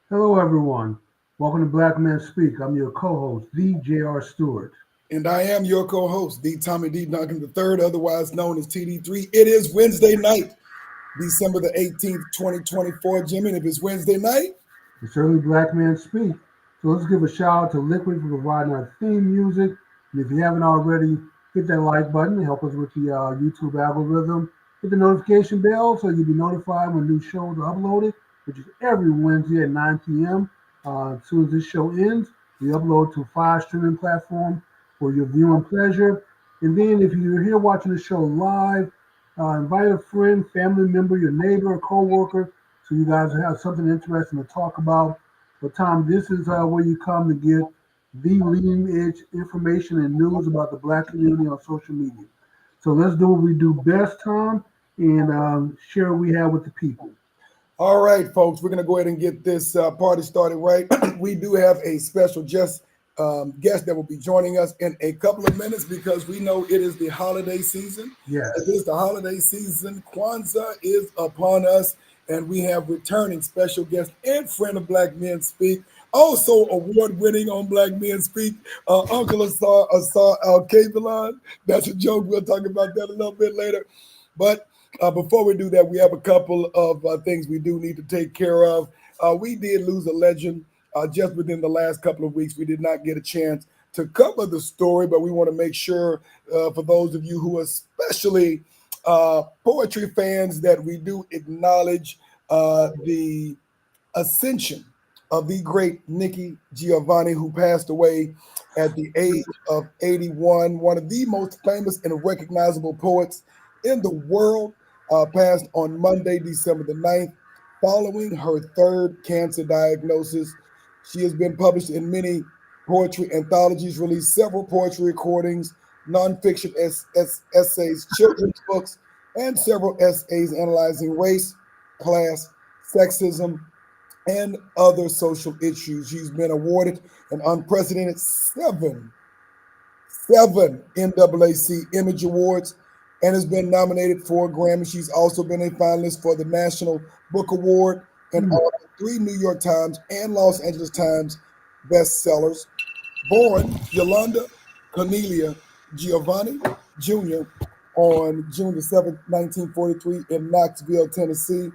Hello, everyone. Welcome to Black Men Speak. I'm your co-host, the J.R. Stewart. And I am your co-host, D. Tommy D. Duncan III, otherwise known as TD3. It is Wednesday night, December the 18th, 2024. Jimmy, and if it's Wednesday night, It's certainly Black Men Speak. So let's give a shout out to Liquid for providing our theme music. And if you haven't already, hit that like button to help us with the YouTube algorithm. Hit the notification bell so you'll be notified when new shows are uploaded, which is every Wednesday at 9 p.m. As soon as this show ends, we upload to 5 streaming platforms for your viewing pleasure. And then if you're here watching the show live, invite a friend, family member, your neighbor, or co-worker so you guys have something interesting to talk about. But Tom, this is where you come to get the leading edge information and news about the Black community on social media. So let's do what we do best, Tom, and share what we have with the people. all right, folks, we're going to go ahead and get this party started right. We do have a special guest that will be joining us in a couple of minutes because we know it is the holiday season. Yes. It is the holiday season. Kwanzaa is upon us, and we have returning special guest and friend of Black Men Speak, also award-winning on Black Men Speak, Uncle ASAR ALKEBULAN. That's a joke. We'll talk about that a little bit later. But before we do that, we have a couple of things we do need to take care of. We did lose a legend just within the last couple of weeks. We did not get a chance to cover the story, but we want to make sure for those of you who are especially poetry fans that we do acknowledge the ascension of the great Nikki Giovanni, who passed away at the age of 81, one of the most famous and recognizable poets in the world, passed on Monday, December the 9th, following her third cancer diagnosis. She has been published in many poetry anthologies, released several poetry recordings, nonfiction essays, children's books, and several essays analyzing race, class, sexism, and other social issues. She's been awarded an unprecedented seven NAAC Image Awards and has been nominated for a Grammy. She's also been a finalist for the National Book Award and authored 3 New York Times and Los Angeles Times bestsellers. Born Yolanda Cornelia Giovanni Jr. on June the 7th, 1943 in Knoxville, Tennessee.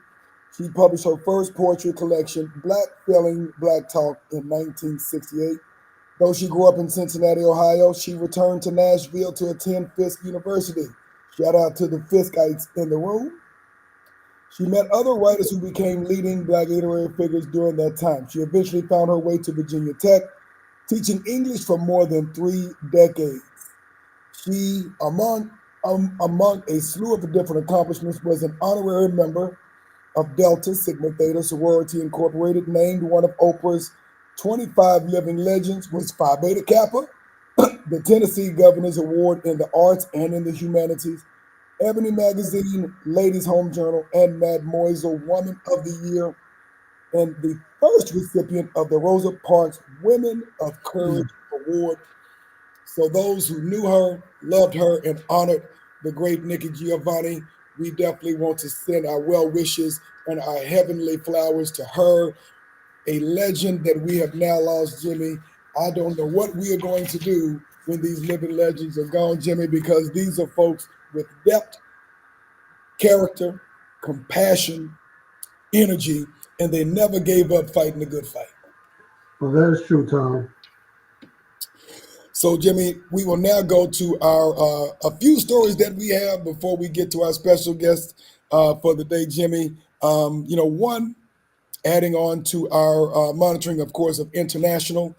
She published her first poetry collection, Black Feeling, Black Talk, in 1968. Though she grew up in Cincinnati, Ohio, she returned to Nashville to attend Fisk University. Shout out to the Fiskites in the room. She met other writers who became leading Black literary figures during that time. She eventually found her way to Virginia Tech, teaching English for more than 3 decades. She, among a slew of different accomplishments, was an honorary member of Delta Sigma Theta Sorority Incorporated, named one of Oprah's 25 living legends, was Phi Beta Kappa, the Tennessee Governor's Award in the Arts and in the Humanities, Ebony Magazine, Ladies Home Journal, and Mademoiselle Woman of the Year, and the first recipient of the Rosa Parks Women of Courage Award. So those who knew her, loved her, and honored the great Nikki Giovanni, we definitely want to send our well wishes and our heavenly flowers to her, a legend that we have now lost, Jimmy. I don't know what we are going to do when these living legends are gone, Jimmy, because these are folks with depth, character, compassion, energy, and they never gave up fighting a good fight. Well, that is true, Tom. So, Jimmy, we will now go to our a few stories that we have before we get to our special guest for the day, Jimmy. One, adding on to our monitoring, of course, of international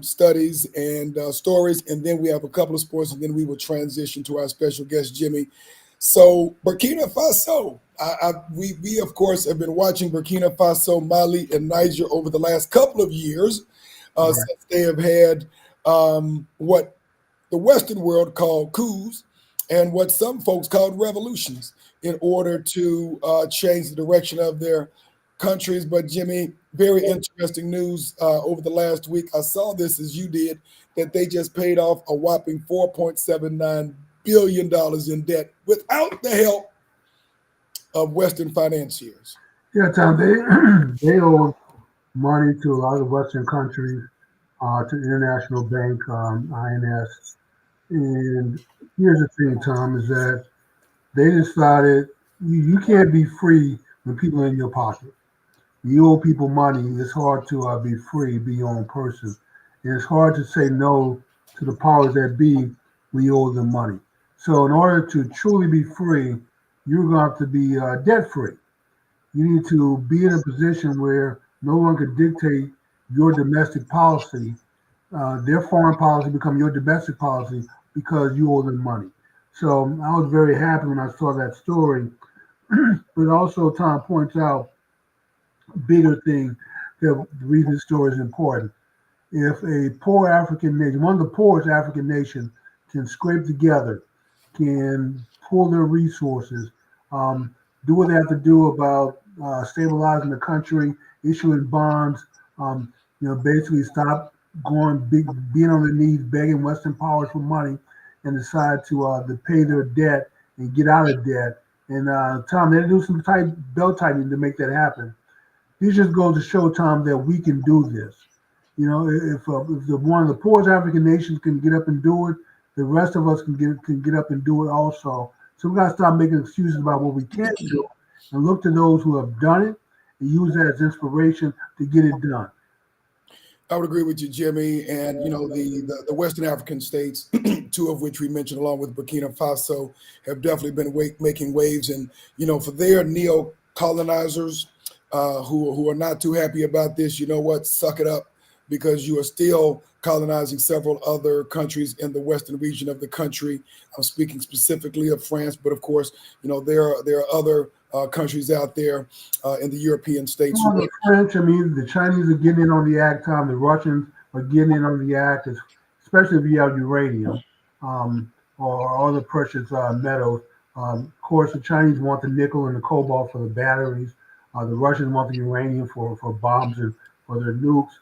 studies and stories, and then we have a couple of sports, and then we will transition to our special guest, Jimmy. So, Burkina Faso, we of course have been watching Burkina Faso, Mali, and Niger over the last couple of years since they have had what the Western world called coups and what some folks called revolutions in order to change the direction of their countries. But Jimmy, very interesting news over the last week. I saw this as you did, that they just paid off a whopping $4.79 billion in debt without the help of Western financiers. Yeah, Tom, they they owe money to a lot of the Western countries, to the International Bank, INS. And here's the thing, Tom, is that they decided you can't be free when people are in your pocket. You owe people money. It's hard to be free, be your own person. And it's hard to say no to the powers that be when you owe them money. So, in order to truly be free, you're going to have to be debt free. You need to be in a position where no one can dictate your domestic policy. Their foreign policy become your domestic policy because you owe them money. So I was very happy when I saw that story. But also, Tom points out a bigger thing that the reason this story is important. If a poor African nation, one of the poorest African nations, can scrape together, can pull their resources, um, do what they have to do about stabilizing the country, issuing bonds, basically stop going big, being on their knees, begging Western powers for money, and decide to pay their debt and get out of debt. And Tom, they do some tight belt tightening to make that happen. This just goes to show, Tom, that we can do this. If the one of the poorest African nations can get up and do it, the rest of us can get up and do it also. So we got to stop making excuses about what we can't do and look to those who have done it and use that as inspiration to get it done. I would agree with you, Jimmy. And the Western African states, two of which we mentioned, along with Burkina Faso, have definitely been making waves. And for their neo colonizers who are not too happy about this, you know what? Suck it up, because you are still colonizing several other countries in the western region of the country. I'm speaking specifically of France, but of course, there are other countries out there in the European states. Well, the French, I mean, the Chinese are getting in on the act, Tom. The Russians are getting in on the act, especially if you have uranium or other precious metals. Of course, the Chinese want the nickel and the cobalt for the batteries. The Russians want the uranium for bombs and for their nukes.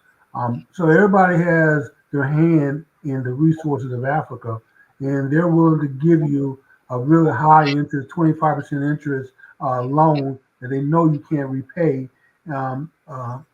So everybody has their hand in the resources of Africa, and they're willing to give you a really high interest, 25% interest loan that they know you can't repay, and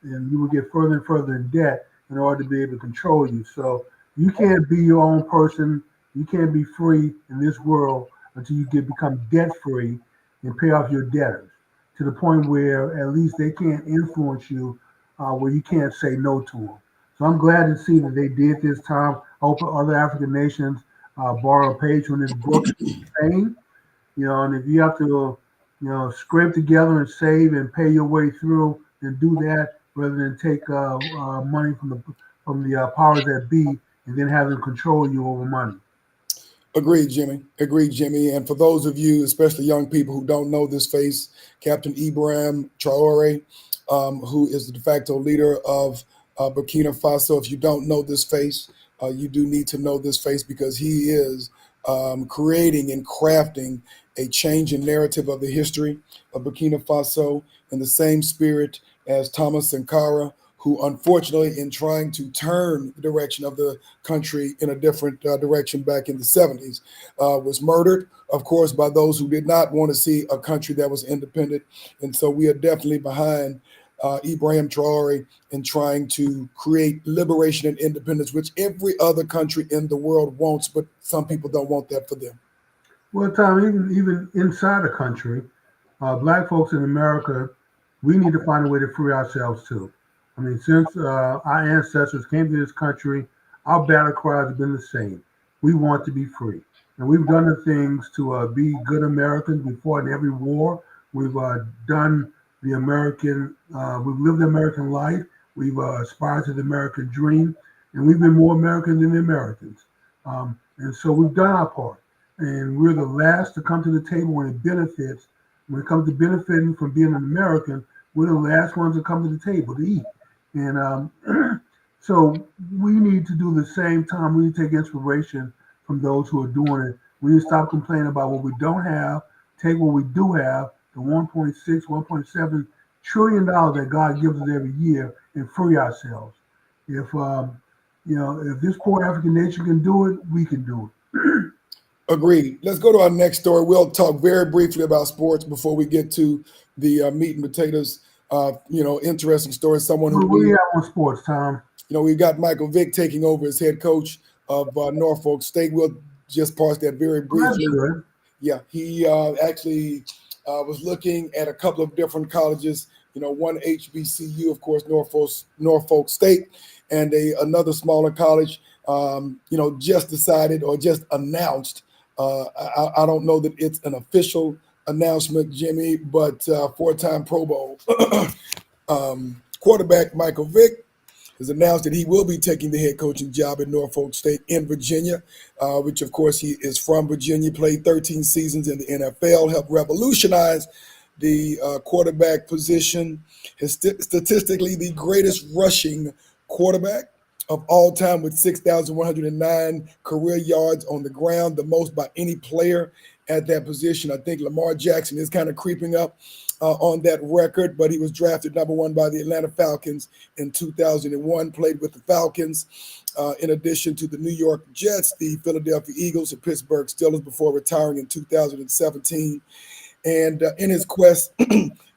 you will get further and further in debt in order to be able to control you. So you can't be your own person. You can't be free in this world until you become debt free and pay off your debtors to the point where at least they can't influence you, where you can't say no to them. So I'm glad to see that they did this time. I hope other African nations borrow a page from this book and Spain. And if you have to, scrape together and save and pay your way through, then do that rather than take money from the powers that be and then have them control you over money. Agreed, Jimmy. Agreed, Jimmy. And for those of you, especially young people who don't know this face, Captain Ibrahim Traore, who is the de facto leader of Burkina Faso. If you don't know this face, you do need to know this face, because he is creating and crafting a change in narrative of the history of Burkina Faso in the same spirit as Thomas Sankara, who unfortunately, in trying to turn the direction of the country in a different direction back in the 70s, was murdered, of course, by those who did not want to see a country that was independent. And so we are definitely behind Ibrahim Traore in trying to create liberation and independence, which every other country in the world wants, but some people don't want that for them. Well, Tom, even inside the country, black folks in America, we need to find a way to free ourselves too. I mean, since our ancestors came to this country, our battle cries have been the same. We want to be free. And we've done the things to be good Americans. We fought in every war. We've done we've lived the American life. We've aspired to the American dream. And we've been more American than the Americans. And so we've done our part. And we're the last to come to the table when it benefits. When it comes to benefiting from being an American, we're the last ones to come to the table to eat. And so we need to do the same time. We need to take inspiration from those who are doing it. We need to stop complaining about what we don't have, take what we do have, the 1.6, 1.7 trillion dollars that God gives us every year, and free ourselves. If this poor African nation can do it, we can do it. Agreed. Let's go to our next story. We'll talk very briefly about sports before we get to the meat and potatoes Interesting story. Someone who What do you have on sports, Tom? we've got Michael Vick taking over as head coach of Norfolk State. We'll just parse that very That's briefly. good. Yeah, he actually was looking at a couple of different colleges. One HBCU, of course, Norfolk State, and another smaller college. Just decided or just announced. I don't know that it's an official announcement, Jimmy, but four-time Pro Bowl quarterback Michael Vick has announced that he will be taking the head coaching job at Norfolk State in Virginia, which, of course, he is from Virginia, played 13 seasons in the NFL, helped revolutionize the quarterback position. Is statistically the greatest rushing quarterback of all time with 6,109 career yards on the ground, the most by any player at that position. I think Lamar Jackson is kind of creeping up on that record, but he was drafted number one by the Atlanta Falcons in 2001, played with the Falcons, in addition to the New York Jets, the Philadelphia Eagles, and Pittsburgh Steelers before retiring in 2017. And in his quest,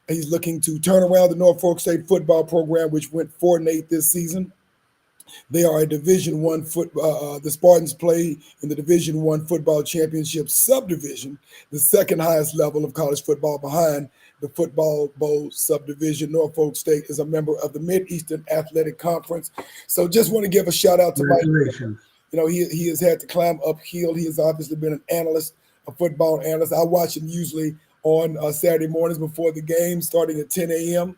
he's looking to turn around the Norfolk State football program, which went 4-8 this season. They are a Division I the Spartans play in the Division I football championship subdivision, the second highest level of college football behind the Football Bowl subdivision. Norfolk State is a member of the Mid-Eastern Athletic Conference. So just want to give a shout out to Mike. Congratulations. He has had to climb uphill. He has obviously been an analyst, a football analyst. I watch him usually on Saturday mornings before the game, starting at 10 a.m.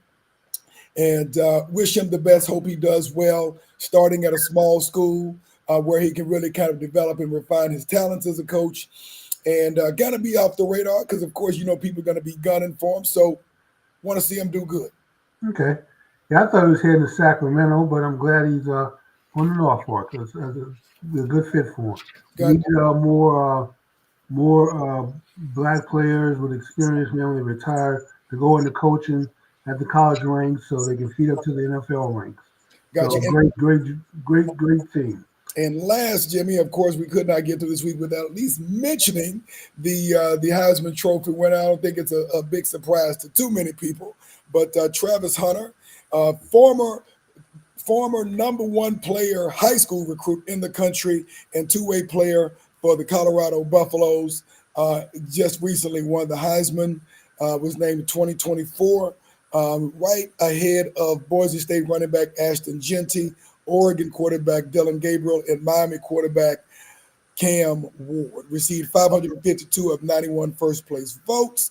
And wish him the best. Hope he does well, starting at a small school where he can really kind of develop and refine his talents as a coach. And got to be off the radar because, of course, people are going to be gunning for him. So want to see him do good. Okay. Yeah, I thought he was heading to Sacramento, but I'm glad he's on the Norfolk. It's a good fit for him. We need more black players with experience, mainly retired, to go into coaching at the college ranks so they can feed up to the NFL ranks. Gotcha. So great team. And last, Jimmy, of course, we could not get to this week without at least mentioning the Heisman Trophy winner. I don't think it's a big surprise to too many people, but Travis Hunter, former number one player, high school recruit in the country, and two-way player for the Colorado Buffaloes, just recently won the Heisman, was named 2024, right ahead of Boise State running back Ashton Jeanty, Oregon quarterback Dylan Gabriel, and Miami quarterback Cam Ward. Received 552 of 91 first-place votes.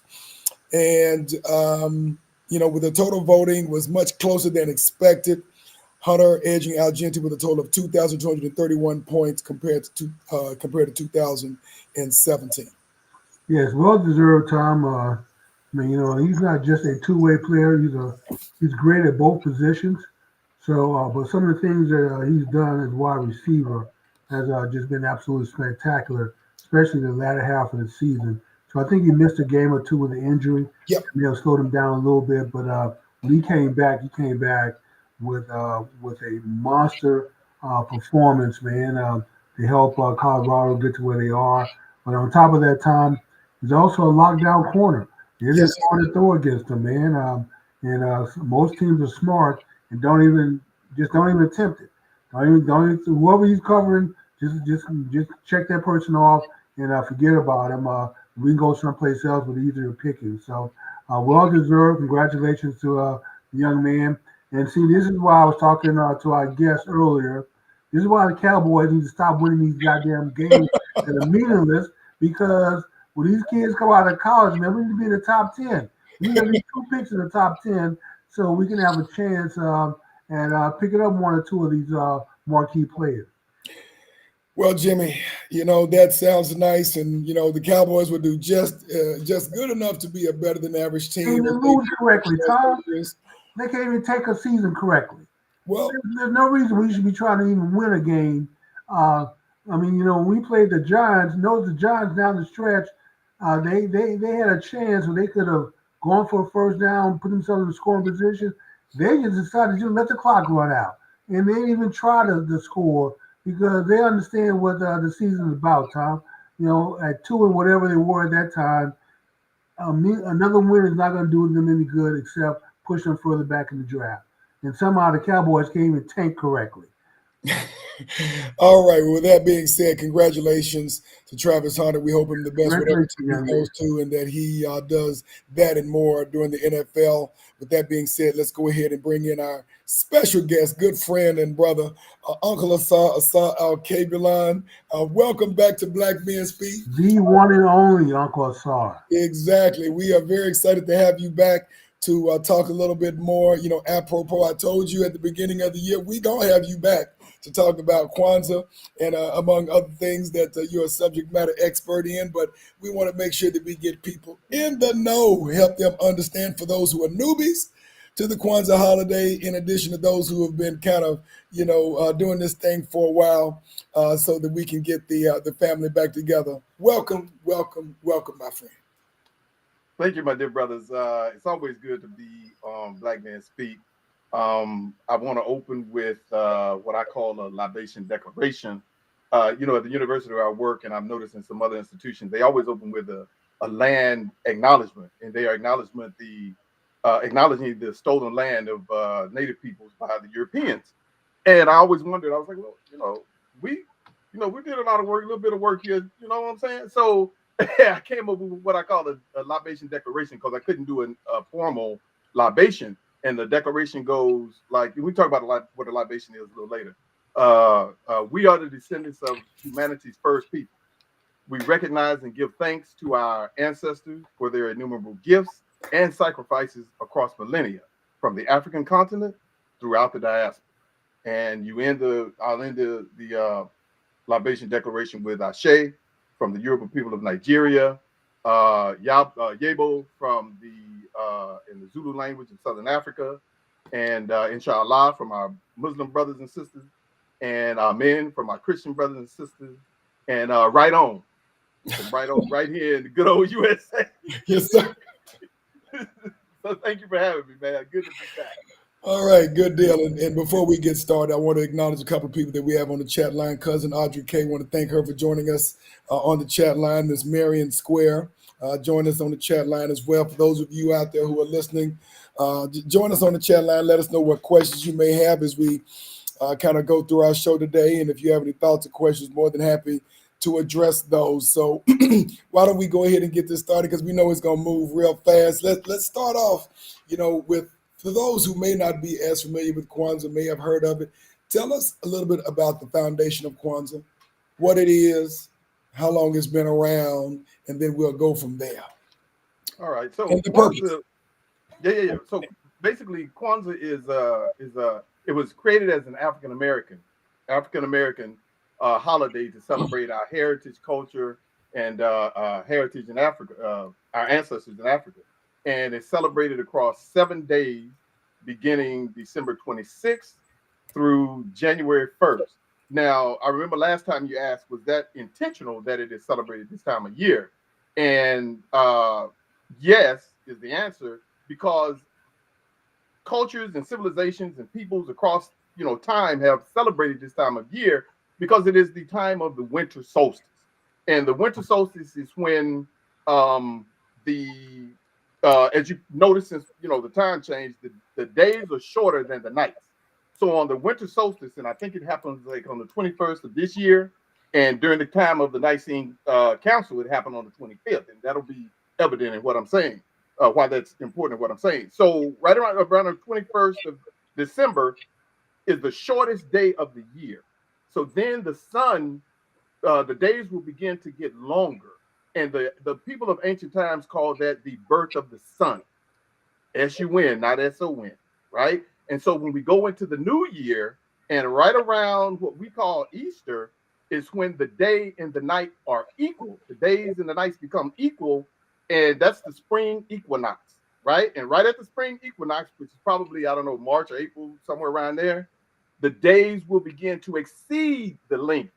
And, with the total voting was much closer than expected. Hunter edging out Jeanty with a total of 2,231 points compared to 2017. Yes, well-deserved, Tom. He's not just a two-way player. He's great at both positions. So, but some of the things that he's done as wide receiver has just been absolutely spectacular, especially the latter half of the season. So I think he missed a game or two with the injury. Yep. Slowed him down a little bit. But when he came back with a monster performance, man, to help Colorado get to where they are. But on top of that, Tom, he's also a lockdown corner. It is hard to throw against him, man. Most teams are smart and don't even attempt it. Don't even whoever he's covering, just check that person off and forget about him. We can go someplace else with easier picking. So well deserved. Congratulations to the young man. And see, this is why I was talking to our guest earlier. This is why the Cowboys need to stop winning these goddamn games that are meaningless, because when these kids come out of college, man, we need to be in the top 10. We need to be 2 picks in the top 10 so we can have a chance and picking up 1 or 2 of these marquee players. Well, Jimmy, that sounds nice, and the Cowboys would do just good enough to be a better than average team. They can't even lose correctly, Tom. They can't even take a season correctly. Well, there's no reason we should be trying to even win a game. When we played the Giants, the Giants down the stretch, they had a chance where they could have gone for a first down, put themselves in a scoring position. They just decided to just let the clock run out, and they didn't even try to score because they understand what the season is about, Tom. At 2 and whatever they were at that time, another win is not going to do them any good except push them further back in the draft. And somehow the Cowboys can't even tank correctly. All right. Well, with that being said, congratulations to Travis Hunter. We hope him the best, whatever Congratulations, team young he man. goes to, and that he does that and more during the NFL. With that being said, let's go ahead and bring in our special guest, good friend and brother, Uncle ASAR ALKEBULAN. Welcome back to Black Men Speak. The one and only Uncle ASAR. Exactly. We are very excited to have you back to talk a little bit more. You know, apropos, I told you at the beginning of the year, we going to have you back to talk about Kwanzaa and among other things that you're a subject matter expert in. But we want to make sure that we get people in the know, help them understand for those who are newbies to the Kwanzaa holiday, in addition to those who have been kind of, doing this thing for a while, so that we can get the family back together. Welcome, welcome, welcome, my friend. Thank you, my dear brothers. It's always good to be on Black Men Speak. I want to open with what I call a libation declaration. At the university where I work, and I've noticed in some other institutions, they always open with a land acknowledgement, and they are acknowledging the stolen land of native peoples by the Europeans. And I always wondered, I was like, well, we did a lot of work, a little bit of work here, you know what I'm saying? So I came up with what I call a libation declaration because I couldn't do a formal libation. And the declaration goes like, we talk about what a libation is a little later. We are the descendants of humanity's first people. We recognize and give thanks to our ancestors for their innumerable gifts and sacrifices across millennia, from the African continent throughout the diaspora. And I'll end the libation declaration with Ashe from the Yoruba people of Nigeria, Yebo from in the Zulu language of Southern Africa, and Inshallah from our Muslim brothers and sisters, and Amen from our Christian brothers and sisters, and right on right here in the good old USA. Yes, sir. So thank you for having me, man. Good to be back. All right, good deal. And before we get started, I want to acknowledge a couple of people that we have on the chat line. Cousin Audrey K, want to thank her for joining us on the chat line. Miss Marion Square join us on the chat line as well. For those of you out there who are listening, join us on the chat line. Let us know what questions you may have as we kind of go through our show today. And if you have any thoughts or questions, more than happy to address those. So why don't we go ahead and get this started, because we know it's going to move real fast. Let's start off, with, for those who may not be as familiar with Kwanzaa, may have heard of it, tell us a little bit about the foundation of Kwanzaa, what it is, how long it's been around, and then we'll go from there. All right. So and the purpose. Yeah. So basically, Kwanzaa is it was created as an African American holiday to celebrate our heritage, culture, and heritage in Africa, our ancestors in Africa. And it's celebrated across 7 days, beginning December 26th through January 1st. Now, I remember last time you asked, was that intentional that it is celebrated this time of year? And yes is the answer, because cultures and civilizations and peoples across time have celebrated this time of year because it is the time of the winter solstice. And the winter solstice is when as you notice, since the time change, the days are shorter than the nights. So on the winter solstice, and I think it happens like on the 21st of this year, and during the time of the Nicene Council, it happened on the 25th, and that'll be evident in what I'm saying, why that's important in what I'm saying. So right around the 21st of December is the shortest day of the year. So then the sun, the days will begin to get longer. And the people of ancient times called that the birth of the sun. S-U-N, not S-O-N, right? And so when we go into the new year, and right around what we call Easter, is when the day and the night are equal. The days and the nights become equal, and that's the spring equinox, right? And right at the spring equinox, which is probably, I don't know, March or April, somewhere around there, the days will begin to exceed the length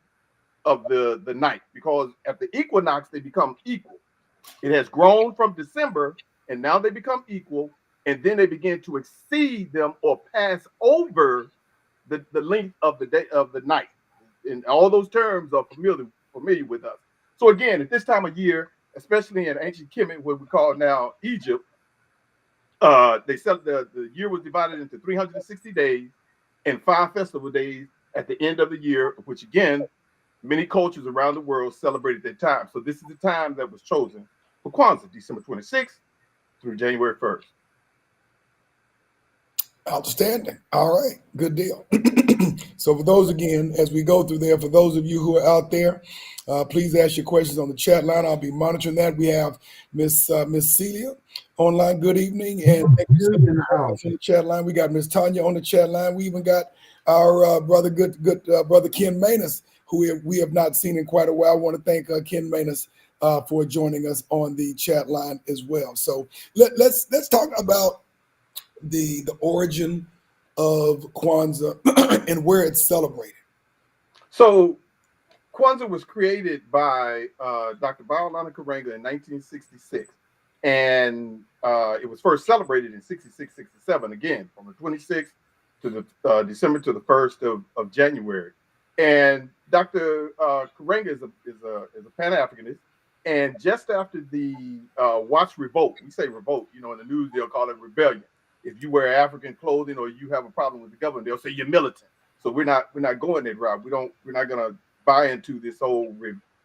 of the night, because at the equinox they become equal. It has grown from December, and now they become equal, and then they begin to exceed them or pass over the length of the day of the night. And all those terms are familiar with us. So again, at this time of year, especially in ancient Kemet, what we call now Egypt, They said the year was divided into 360 days and 5 festival days at the end of the year, which again, many cultures around the world celebrated that time. So this is the time that was chosen for Kwanzaa, December 26th through January 1st. Outstanding. All right. Good deal. So for those, again, as we go through there, for those of you who are out there, please ask your questions on the chat line. I'll be monitoring that. We have Miss Celia online. Good evening. And thank you so much In the house. on the chat line. We got Miss Tanya on the chat line. We even got our brother Ken Manus, who we have not seen in quite a while. I want to thank Ken Manus for joining us on the chat line as well. So let's talk about the origin of Kwanzaa and where it's celebrated. So Kwanzaa was created by Dr. Babalana Karenga in 1966, and it was first celebrated in 66, 67, again, from the 26th to the December to the 1st of January. And Dr. Karenga is a Pan-Africanist, and just after the Watch Revolt, we say revolt, in the news they'll call it rebellion. If you wear African clothing or you have a problem with the government, they'll say you're militant. So we're not going that route. We're not gonna buy into this whole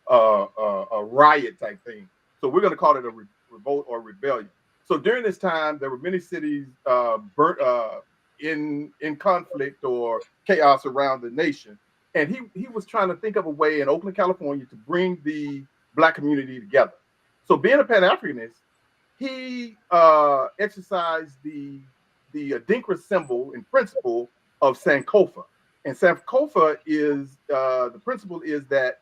a riot type thing. So we're gonna call it a revolt or rebellion. So during this time, there were many cities burnt in conflict or chaos around the nation, and he was trying to think of a way in Oakland, California, to bring the Black community together. So being a Pan-Africanist, he exercised the Adinkra symbol and principle of Sankofa. And Sankofa is the principle is that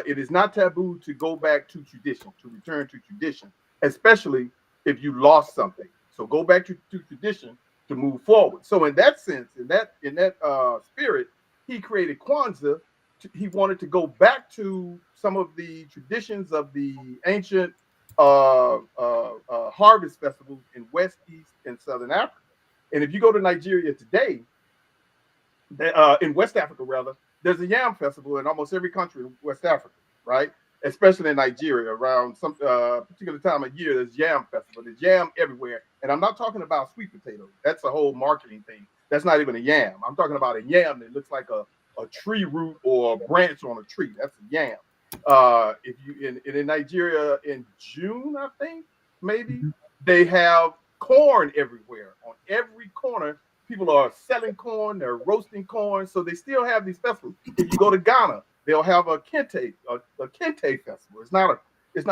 it is not taboo to go back to tradition, to return to tradition, especially if you lost something. So go back to tradition to move forward. So in that sense, in that spirit, he created Kwanzaa. He wanted to go back to some of the traditions of the ancient harvest festivals in West, East, and Southern Africa. And if you go to Nigeria today, in West Africa rather, there's a yam festival in almost every country in West Africa, right? Especially in Nigeria, around some particular time of year, there's yam festival. There's yam everywhere, and I'm not talking about sweet potatoes. That's a whole marketing thing. That's not even a yam. I'm talking about a yam that looks like a tree root or a branch on a tree. That's a yam. If you in Nigeria in June, I think maybe they have corn everywhere. On every corner, people are selling corn, they're roasting corn, so they still have these festivals. If you go to Ghana, they'll have a kente festival. It's not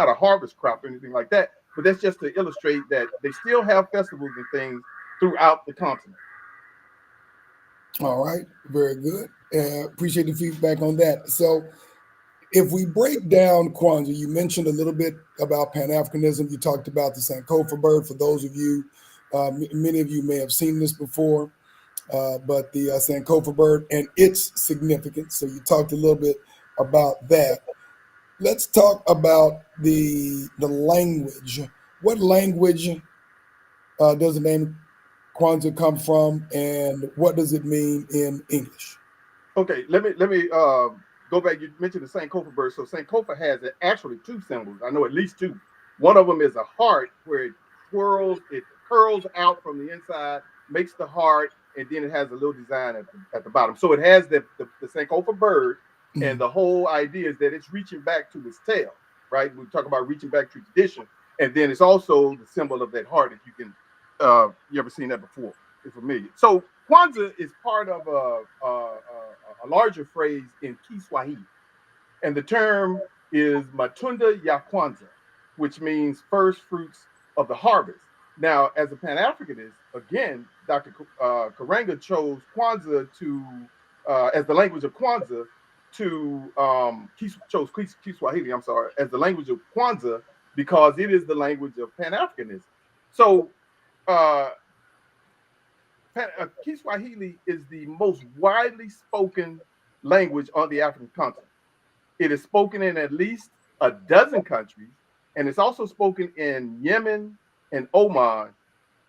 a harvest crop or anything like that, but that's just to illustrate that they still have festivals and things throughout the continent. All right, very good. Appreciate the feedback on that. So if we break down Kwanzaa, you mentioned a little bit about Pan-Africanism. You talked about the Sankofa bird. For those of you, many of you may have seen this before, but the Sankofa bird and its significance. So you talked a little bit about that. Let's talk about the language. What language does the name Kwanzaa come from, and what does it mean in English? Okay, let me go back. You mentioned the Sankofa bird. So Sankofa has actually two symbols. I know at least two. One of them is a heart where it curls out from the inside, makes the heart, and then it has a little design at the bottom. So it has the Sankofa bird, and the whole idea is that it's reaching back to its tail, right? We talk about reaching back to tradition, and then it's also the symbol of that heart. If you can, you ever seen that before? You're familiar. So Kwanzaa is part of a larger phrase in Kiswahili, and the term is Matunda ya Kwanzaa, which means first fruits of the harvest. Now, as a Pan-Africanist, again, Dr. Karenga chose Kwanzaa as the language of Kwanzaa chose Kiswahili, as the language of Kwanzaa because it is the language of Pan-Africanism. So Kiswahili is the most widely spoken language on the African continent. It is spoken in at least a dozen countries, and it's also spoken in Yemen and Oman,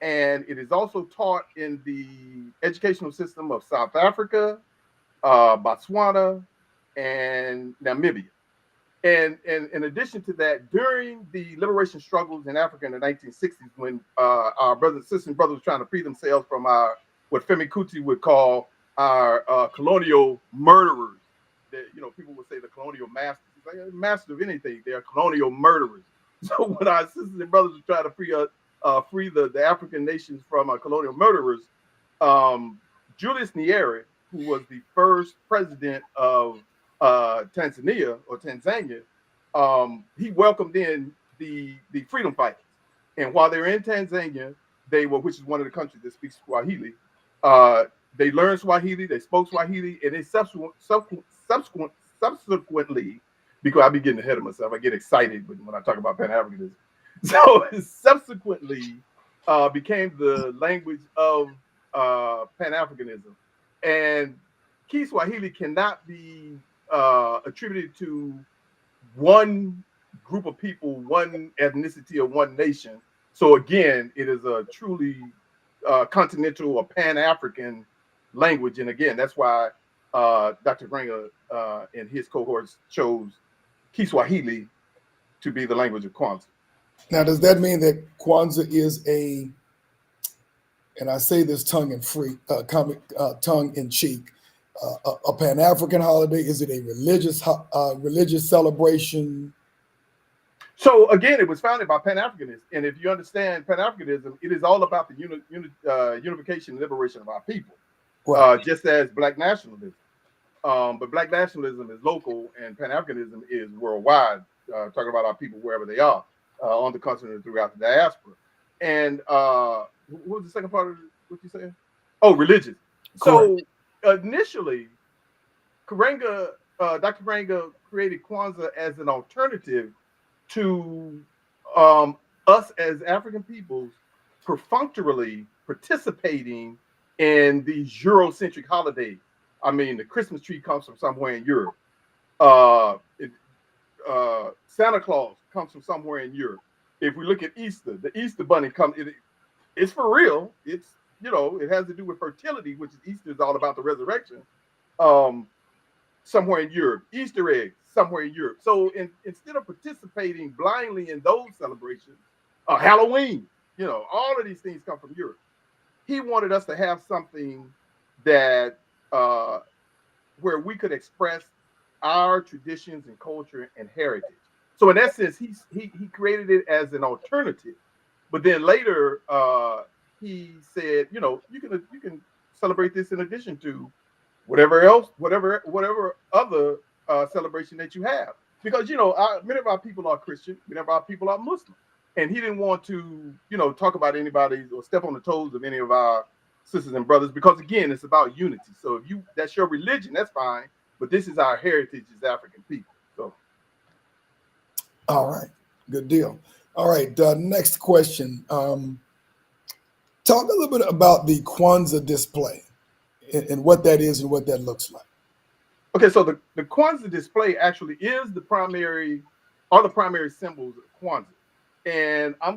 and it is also taught in the educational system of South Africa, Botswana, and Namibia. And in addition to that, during the liberation struggles in Africa in the 1960s, when our brothers, sisters, and brothers were trying to free themselves from our what Femi Kuti would call our colonial murderers, that people would say the colonial masters. He's like a master of anything. They are colonial murderers. So when our sisters and brothers were trying to free the African nations from colonial murderers, Julius Nyerere, who was the first president of Tanzania, he welcomed in the freedom fighters. And while they were in Tanzania, which is one of the countries that speaks Swahili, they learned Swahili, they spoke Swahili, and they subsequently, because I be getting ahead of myself, I get excited when I talk about Pan-Africanism. So it subsequently became the language of Pan-Africanism. And Kiswahili cannot be attributed to one group of people, one ethnicity, or one nation. So again, it is a truly continental or Pan-African language. And again, that's why Dr. Granger and his cohorts chose Kiswahili to be the language of Kwanzaa. Now, does that mean that Kwanzaa is and I say this tongue in cheek, a Pan-African holiday? Is it a religious celebration? So again, it was founded by Pan-Africanists, and if you understand Pan-Africanism, it is all about the unification and liberation of our people, right. Just as Black nationalism. But Black nationalism is local, and Pan-Africanism is worldwide, talking about our people wherever they are on the continent and throughout the diaspora. And what was the second part of what you said? Oh, religious. Correct. So initially, Dr. Karanga created Kwanzaa as an alternative to us as African peoples perfunctorily participating in these Eurocentric holidays. I mean, the Christmas tree comes from somewhere in Europe. Santa Claus comes from somewhere in Europe. If we look at Easter, the Easter bunny it's for real. It's, it has to do with fertility, which is Easter is all about the resurrection. Somewhere in Europe, Easter eggs somewhere in Europe. So instead of participating blindly in those celebrations, Halloween, all of these things come from Europe. He wanted us to have something that where we could express our traditions and culture and heritage. So in that sense, he created it as an alternative. But then later, he said, you can celebrate this in addition to whatever other celebration that you have. Because, many of our people are Christian, many of our people are Muslim. And he didn't want to, talk about anybody or step on the toes of any of our sisters and brothers, because again, it's about unity. So if that's your religion, that's fine. But this is our heritage as African people. So. All right. Good deal. All right. Next question. Talk a little bit about the Kwanzaa display and what that is and what that looks like. Okay, so the Kwanzaa display actually is the primary symbols of Kwanzaa. And I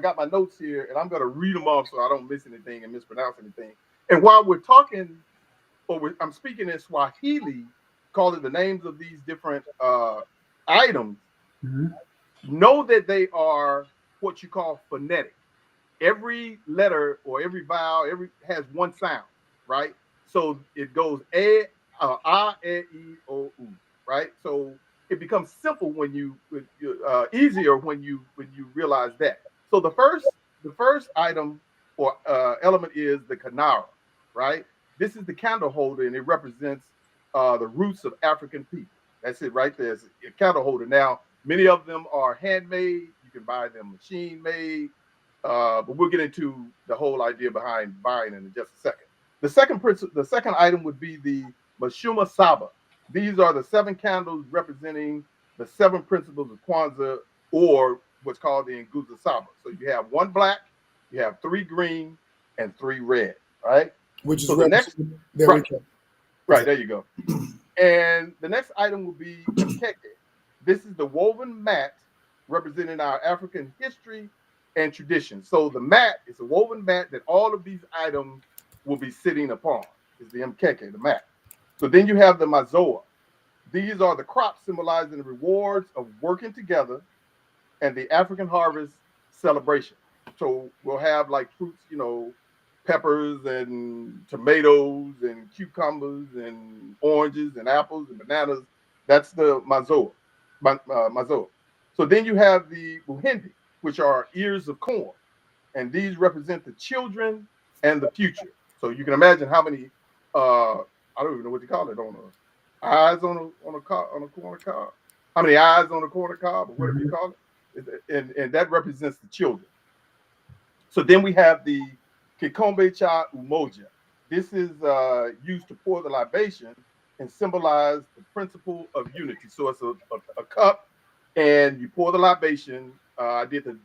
got my notes here, and I'm going to read them off so I don't miss anything and mispronounce anything. And while we're talking, I'm speaking in Swahili, calling the names of these different items, know that they are what you call phonetic. Every letter or every vowel has one sound, right? So it goes a, e, I, o, u, right? So it becomes simple easier when you realize that. So the first item or element is the kanara, right? This is the candle holder, and it represents the roots of African people. That's it right there. It's a candle holder. Now, many of them are handmade. You can buy them machine made. But we'll get into the whole idea behind buying in just a second. The second item would be the Mashuma Saba. These are the 7 candles representing the 7 principles of Kwanzaa, or what's called the Nguzo Saba. So you have 1 black, you have 3 green, and 3 red, right? Which is so the next. Right, there you go. And the next item will be Mkeke. This is the woven mat representing our African history and tradition. So the mat is a woven mat that all of these items will be sitting upon. Is the Mkeke, the mat. So then you have the Mazoa. These are the crops symbolizing the rewards of working together and the African harvest celebration. So we'll have like fruits, you know, peppers and tomatoes and cucumbers and oranges and apples and bananas. That's the mazoa. So then you have the buhindi, which are ears of corn, and these represent the children and the future. So you can imagine how many I don't even know what you call it on a eyes on a car on a corner cob. How many eyes on a corner cob or whatever you call it, and that represents the children. So then we have the kikombe cha umoja. This is used to pour the libation and symbolize the principle of unity. So it's a cup, and you pour the libation. I did the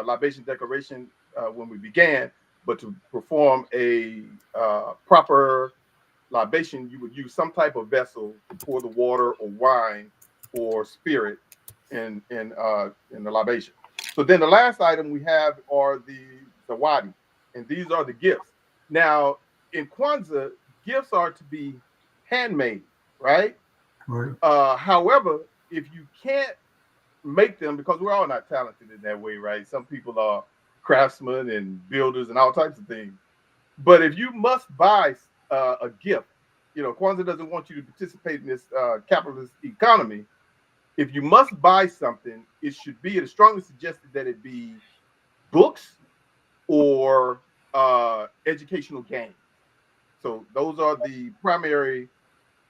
libation declaration when we began, but to perform a proper libation, you would use some type of vessel to pour the water or wine or spirit in the libation. So then the last item we have are the zawadi, and these are the gifts. Now in Kwanzaa, gifts are to be handmade, right? Right. However, if you can't make them, because we're all not talented in that way, right? Some people are craftsmen and builders and all types of things. But if you must buy a gift, you know, Kwanzaa doesn't want you to participate in this capitalist economy. If you must buy something, it should be, it is strongly suggested that it be books or educational games. So those are the primary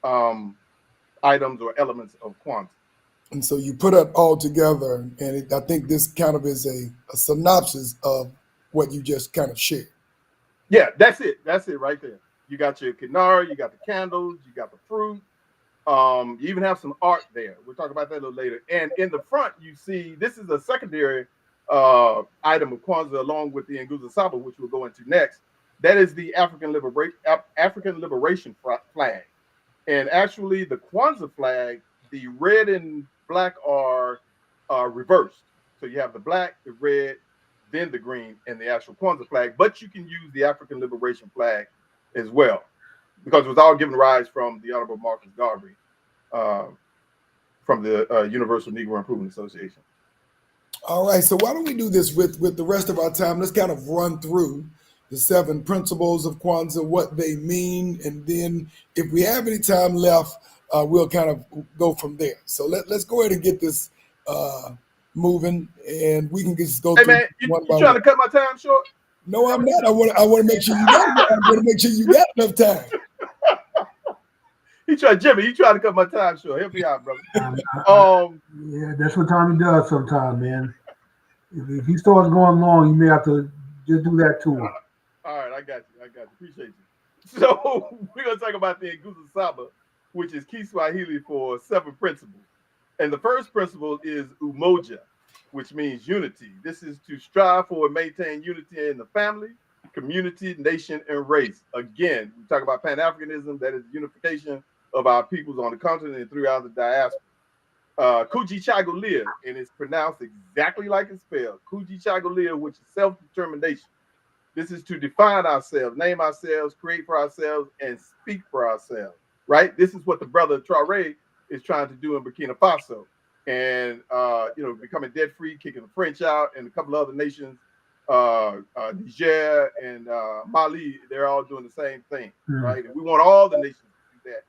items or elements of Kwanzaa. And so you put it all together, and I think this kind of is a synopsis of what you just kind of shared. Yeah, that's it. That's it right there. You got your kinara, you got the candles, you got the fruit. You even have some art there. We'll talk about that a little later. And in the front, you see this is a secondary item of Kwanzaa, along with the Nguzo Saba, which we'll go into next. That is the African Liberation flag. And actually, the Kwanzaa flag, the red and black are reversed. So you have the black, the red, then the green, and the actual Kwanzaa flag. But you can use the African Liberation flag as well, because it was all given rise from the Honorable Marcus Garvey from the Universal Negro Improvement Association. All right, so why don't we do this with the rest of our time? Let's kind of run through the 7 principles of Kwanzaa, what they mean, and then if we have any time left, we'll kind of go from there. So let's go ahead and get this moving, and we can just go Hey through man, you one by trying one. to cut my time short? No, I'm not. I want to make sure you got. I want to make sure you got enough time. Jimmy, you trying to cut my time short? Help me out, brother. Yeah, that's what Tommy does sometimes, man. If he starts going long, you may have to just do that to him. All right, I got you. Appreciate you. So we're gonna talk about the Nguzo Saba, which is Kiswahili for 7 principles. And the first principle is umoja, which means unity. This is to strive for and maintain unity in the family, community, nation, and race. Again, we talk about Pan-Africanism, that is the unification of our peoples on the continent and throughout the diaspora. Kujichagulia, and it's pronounced exactly like it's spelled. Kujichagulia, which is self-determination. This is to define ourselves, name ourselves, create for ourselves, and speak for ourselves, right? This is what the brother Traoré is trying to do in Burkina Faso. And, becoming debt-free, kicking the French out, and a couple of other nations, Niger and Mali, they're all doing the same thing, right? And we want all the nations to do that.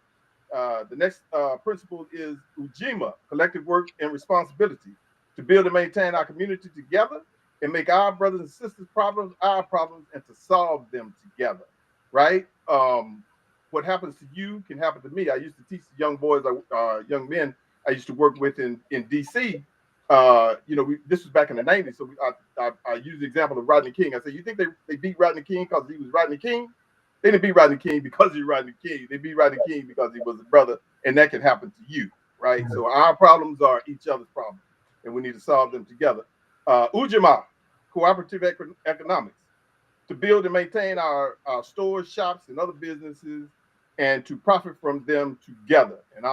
The next principle is Ujima, collective work and responsibility, to build and maintain our community together and make our brothers and sisters' problems our problems and to solve them together, right? What happens to you can happen to me. I used to teach young boys, young men I used to work with in D.C. This was back in the 90s, so I use the example of Rodney King. I said, you think they beat Rodney King because he was Rodney King? They didn't beat Rodney King because he was Rodney King. They beat Rodney King because he was a brother, and that can happen to you, right? So our problems are each other's problems, and we need to solve them together. Ujima, cooperative economics, to build and maintain our stores, shops, and other businesses, and to profit from them together. And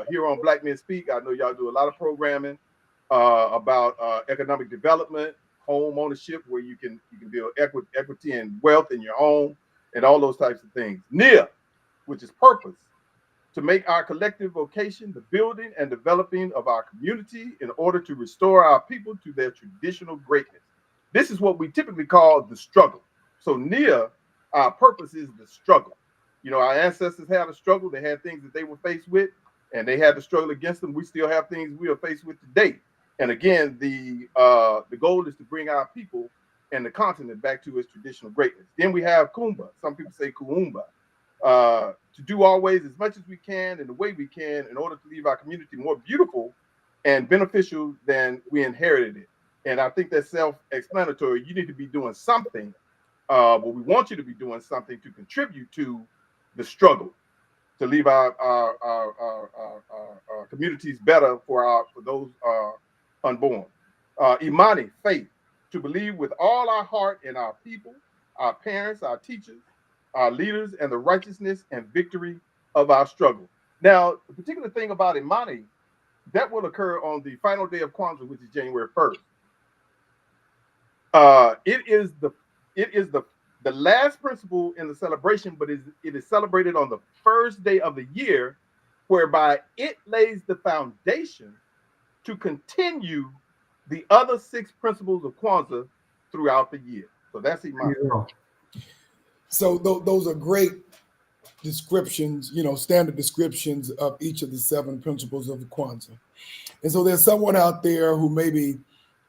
here on Black Men Speak, I know y'all do a lot of programming about economic development, home ownership, where you can build equity and wealth in your home, and all those types of things. Nia, which is purpose, to make our collective vocation the building and developing of our community in order to restore our people to their traditional greatness. This is what we typically call the struggle. So Nia, our purpose is the struggle. You know, our ancestors had a struggle. They had things that they were faced with, and they had to struggle against them. We still have things we are faced with today. And again, the goal is to bring our people and the continent back to its traditional greatness. Then we have Kumba. Some people say Kuumba. To do always as much as we can in the way we can in order to leave our community more beautiful and beneficial than we inherited it. And I think that's self-explanatory. You need to be doing something. Well, we want you to be doing something to contribute to the struggle, to leave our communities better for those unborn. Imani, faith, to believe with all our heart in our people, our parents, our teachers, our leaders, and the righteousness and victory of our struggle. Now, the particular thing about Imani, that will occur on the final day of Kwanzaa, which is January 1st. It is the last principle in the celebration, but it is celebrated on the first day of the year, whereby it lays the foundation to continue the other 6 principles of Kwanzaa throughout the year. So that's Imani. So those are great descriptions, standard descriptions of each of the 7 principles of Kwanzaa. And so there's someone out there who maybe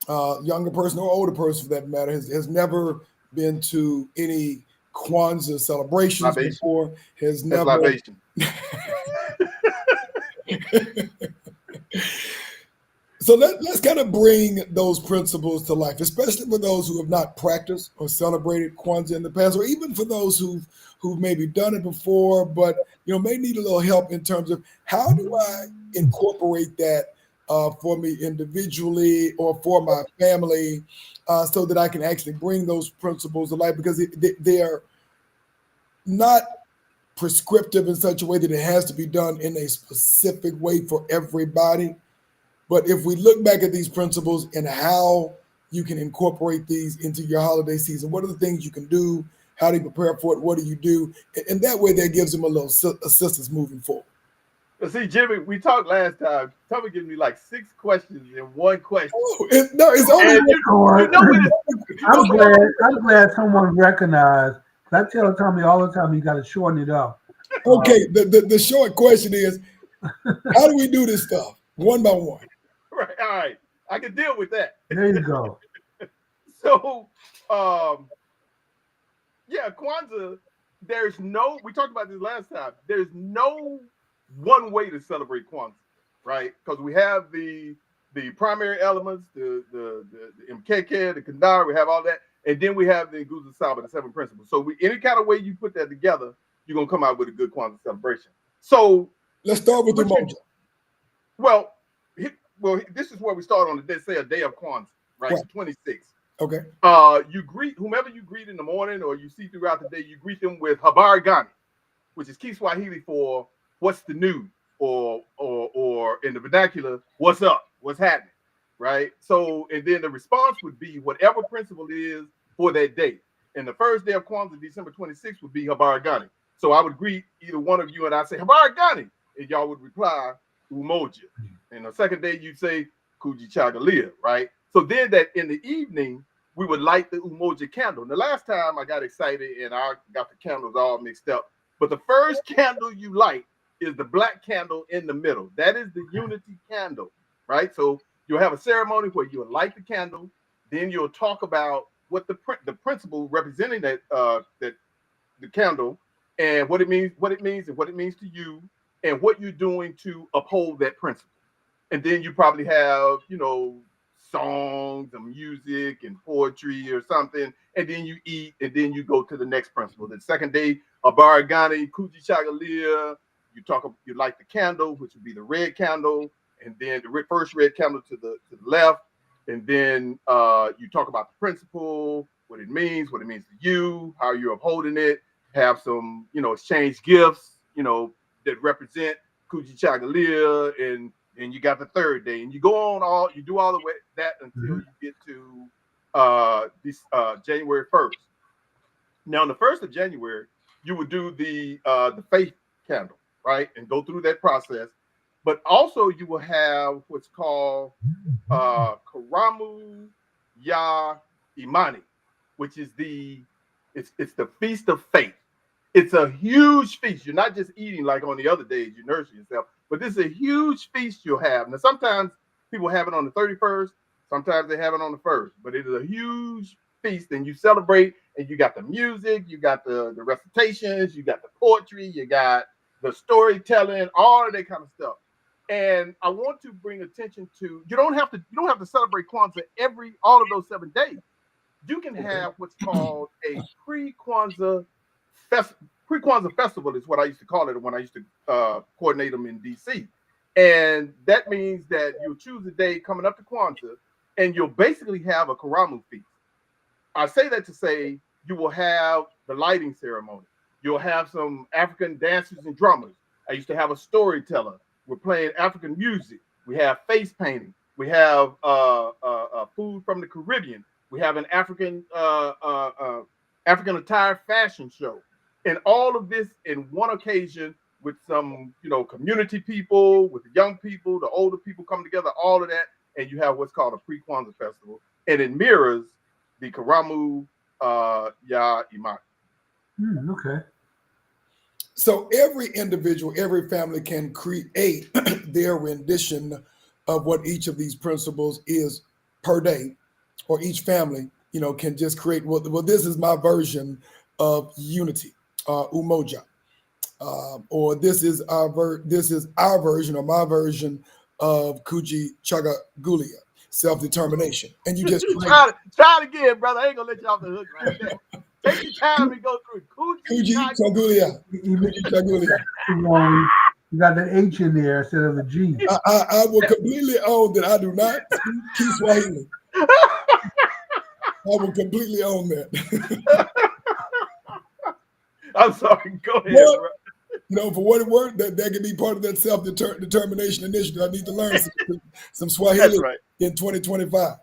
younger person or older person for that matter has never been to any Kwanzaa celebrations before, has never. Libation. So let's kind of bring those principles to life, especially for those who have not practiced or celebrated Kwanzaa in the past, or even for those who've maybe done it before, but may need a little help in terms of how do I incorporate that for me individually or for my family, so that I can actually bring those principles to life, because they are not prescriptive in such a way that it has to be done in a specific way for everybody. But if we look back at these principles and how you can incorporate these into your holiday season, what are the things you can do? How do you prepare for it? What do you do? And that way that gives them a little assistance moving forward. But see, Jimmy, we talked last time. Tommy gave me like 6 questions in one question. Oh, it's only I'm glad someone recognized. I tell Tommy all the time, you got to shorten it up. Okay, the short question is, how do we do this stuff one by one? Right. All right. I can deal with that. There you go. So, yeah, Kwanzaa, we talked about this last time. There's no one way to celebrate Kwanzaa, right? Because we have the primary elements, the Mkeke, the Kandar, we have all that. And then we have the Nguzo Saba, the 7 principles. So any kind of way you put that together, you're going to come out with a good Kwanzaa celebration. So let's start with the Umoja. Well, this is where we start on a day of Kwanzaa, right? 26. Okay. You greet whomever you greet in the morning or you see throughout the day, you greet them with Habari Gani, which is Kiswahili for what's the news, or in the vernacular, what's up, what's happening, right? So, and then the response would be whatever principle is for that day. And the first day of Kwanzaa, December 26th, would be Habari Gani. So I would greet either one of you and I say Habari Gani, and y'all would reply Umoja. And the second day you'd say Kujichagulia, right? So then that in the evening, we would light the Umoja candle. And the last time I got excited and I got the candles all mixed up. But the first candle you light is the black candle in the middle. That is the unity candle, right? So you'll have a ceremony where you'll light the candle, then you'll talk about what the principle representing that the candle and what it means and what it means to you and what you're doing to uphold that principle. And then you probably have, songs and music and poetry or something, and then you eat, and then you go to the next principle. The second day, Habari Gani, Kujichagulia, you light the candle, which would be the red candle, and then the first red candle to the left, and then you talk about the principle, what it means to you, how you're upholding it, have some, exchange gifts, that represent Kujichagulia, and you got the third day, and you go on you do all the way that until you get to this January 1st. Now, on the 1st of January, you would do the faith candle, right, and go through that process. But also you will have what's called Karamu Ya Imani, which is it's the feast of faith. It's a huge feast. You're not just eating like on the other days, you nurse yourself, but this is a huge feast you'll have. Now, sometimes people have it on the 31st, sometimes they have it on the 1st, but it is a huge feast, and you celebrate, and you got the music, you got the recitations, you got the poetry, you got the storytelling, all of that kind of stuff. And I want to bring attention to you don't have to celebrate Kwanzaa all of those 7 days. You can have what's called a pre-Kwanzaa festival is what I used to call it when I used to coordinate them in DC. And that means that you'll choose a day coming up to Kwanzaa, and you'll basically have a Karamu feast. I say that to say you will have the lighting ceremony. You'll have some African dancers and drummers. I used to have a storyteller. We're playing African music. We have face painting. We have food from the Caribbean. We have an African attire fashion show, and all of this in one occasion with some community people, with the young people, the older people come together, all of that, and you have what's called a pre-Kwanzaa festival, and it mirrors the Karamu Ya Imani. Okay. So every individual, every family can create their rendition of what each of these principles is per day, or each family, can just create. Well, this is my version of unity, umoja, or this is our version or my version of kuji chagagulia, self-determination. And you just try it again, brother. I ain't gonna let you off the hook right there. Take your time and go through it. Kuji chagagulia. You got that H in there instead of the G. I will completely own that I do not speak Kiswahili. I will completely own that. I'm sorry. Go ahead, bro. For what it worked, that can be part of that self-determination initiative. I need to learn some Swahili in 2025.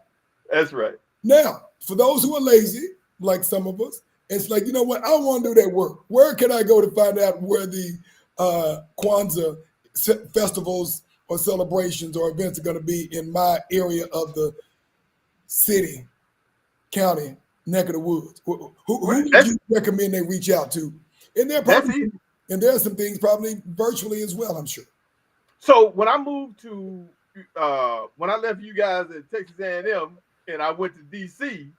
That's right. Now, for those who are lazy, like some of us, it's like, you know what? I want to do that work. Where can I go to find out where the Kwanzaa festivals or celebrations or events are going to be in my area of the city, county, neck of the woods? Who would you recommend they reach out to? And there are some things probably virtually as well, I'm sure. So when I moved to when I left you guys at Texas A&M and I went to DC,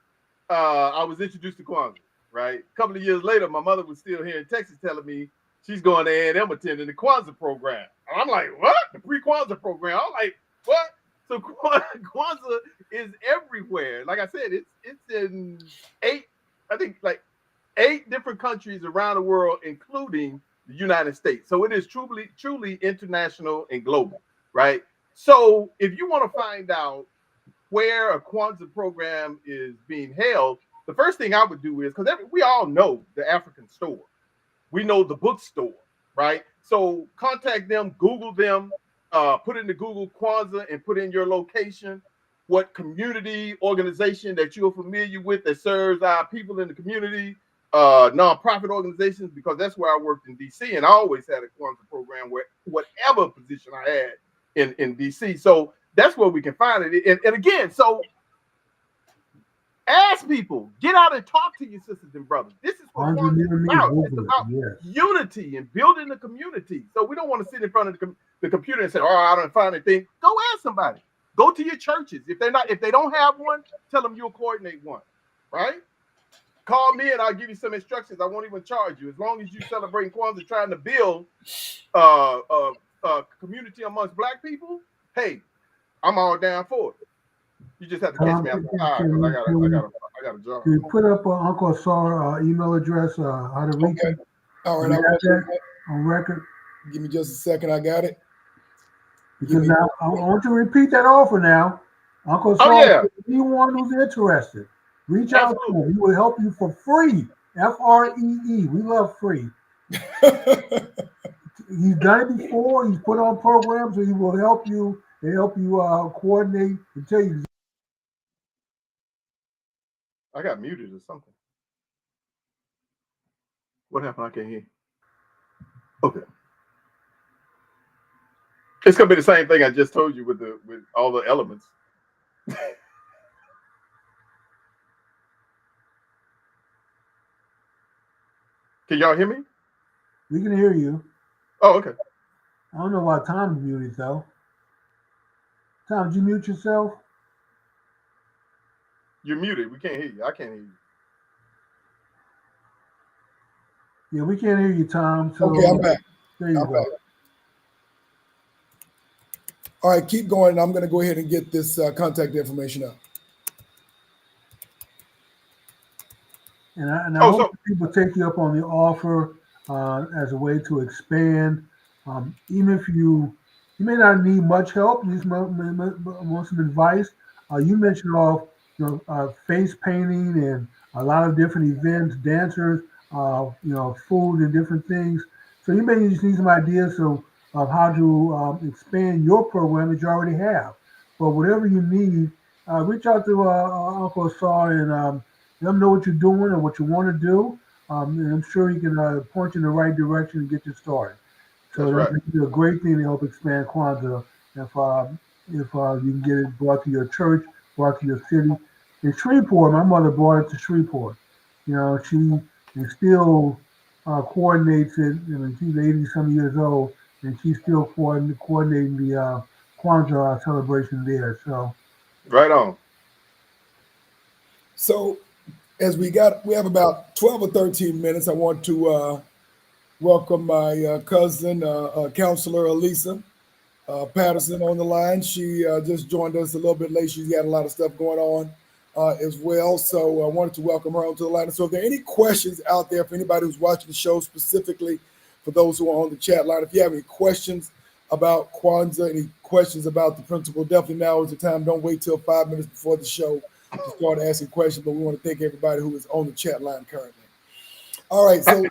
I was introduced to Kwanzaa. Right, a couple of years later, my mother was still here in Texas, telling me she's going to A&M attending the Kwanzaa program. And I'm like, what? The pre-Kwanzaa program? I'm like, what? So Kwanzaa is everywhere. Like I said, it's in 8 different countries around the world, including the United States. So it is truly international and global, right? So if you want to find out where a Kwanzaa program is being held, the first thing I would do is, because we all know the African store. We know the bookstore, right? So contact them, Google them, put in the Google Kwanzaa and put in your location, what community organization that you're familiar with that serves our people in the community, nonprofit organizations, because that's where I worked in DC, and I always had a Kwanzaa program where whatever position I had in DC. So that's where we can find it. And again, so ask people, get out and talk to your sisters and brothers. This is what Kwanzaa is about. It's about unity and building the community. So we don't want to sit in front of the computer and say, "Oh, I don't find anything." Go ask somebody. Go to your churches. If they don't have one, tell them you'll coordinate one. Right? Call me and I'll give you some instructions. I won't even charge you as long as you celebrating Kwanzaa, trying to build a community amongst Black people. Hey, I'm all down for it. You just have to catch me out the eye because I got a job. You put up Uncle Asar email address, how to reach him. All right, I got that on record. Give me just a second. I got it. Because now I want to repeat that offer now. Uncle Asar, anyone who's interested, reach out to him. He will help you for free. FREE. We love free. He's done it before. He's put on programs, so he will help you. They help you coordinate and tell you. I got muted or something. What happened? I can't hear. Okay. It's gonna be the same thing I just told you with all the elements. Can y'all hear me? We can hear you. Oh, okay. I don't know why Tom's muted though. Tom, did you mute yourself? You're muted. We can't hear you. I can't hear you. Yeah, we can't hear you, Tom. So Okay, I'm back. There you go. Back. All right, keep going. I'm going to go ahead and get this contact information up. And I hope people take you up on the offer as a way to expand. Even if you may not need much help, you just want some advice. You mentioned face painting and a lot of different events, dancers, food and different things. So you may just need some ideas of how to expand your program that you already have. But whatever you need, reach out to Uncle Asar and let them know what you're doing or what you want to do. And I'm sure he can point you in the right direction and get you started. So that's that'd be a great thing to help expand Kwanzaa if you can get it brought to your church, brought to your city. In Shreveport, my mother brought it to Shreveport. She still coordinates it. She's 80-some years old, and she's still coordinating the Kwanzaa celebration there. So, right on. So, as we have about 12 or 13 minutes, I want to welcome my cousin, Counselor Elisa Patterson, on the line. She just joined us a little bit late. She's got a lot of stuff going on as well. So I wanted to welcome her onto the line. So if there are any questions out there for anybody who's watching the show, specifically for those who are on the chat line, if you have any questions about Kwanzaa, any questions about the principle, definitely now is the time. Don't wait till 5 minutes before the show to start asking questions, but we want to thank everybody who is on the chat line currently. All right, so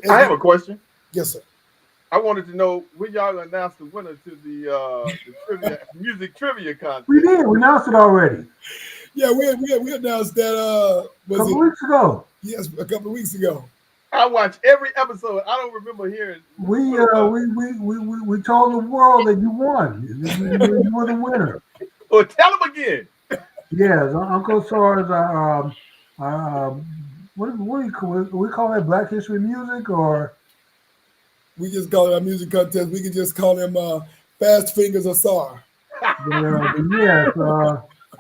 I have a question. Yes, sir. I wanted to know when y'all announced the winner to the music trivia contest. We did. We announced it already. Yeah, we announced that a couple weeks ago. Yes, a couple of weeks ago. I watched every episode. I don't remember hearing. We told the world that you won. You were the winner. Well, tell them again. Yes, Uncle Asar is our what do we call that? Black History Music, or we just call it our music contest. We can just call him Fast Fingers Asar. Yes,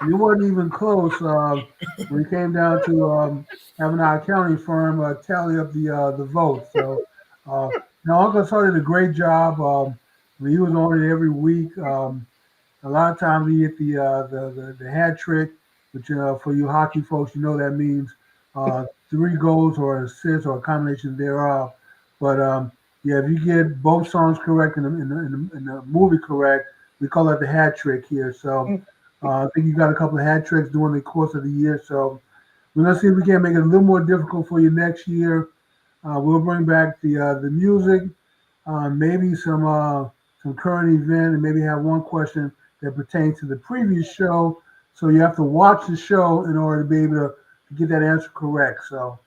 you weren't even close when it came down to having our accounting firm tally up the votes. So Uncle Asar did a great job. He was on it every week. A lot of times he hit the hat trick, which for you hockey folks, that means 3 goals or an assist or a combination thereof. But if you get both songs correct and the movie correct, we call that the hat trick here. So I think you got a couple of hat tricks during the course of the year. So we're gonna see if we can make it a little more difficult for you next year. We'll bring back the music, maybe some current event, and maybe have one question that pertains to the previous show. So you have to watch the show in order to be able to get that answer correct. So,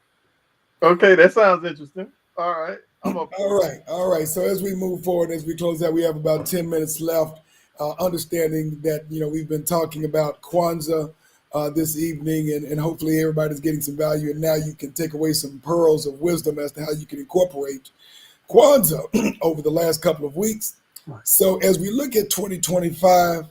okay, that sounds interesting. All right, I'm up. All right. So as we move forward, as we close out, we have about 10 minutes left. Understanding that we've been talking about Kwanzaa this evening, and hopefully everybody's getting some value. And now you can take away some pearls of wisdom as to how you can incorporate Kwanzaa over the last couple of weeks. So as we look at 2025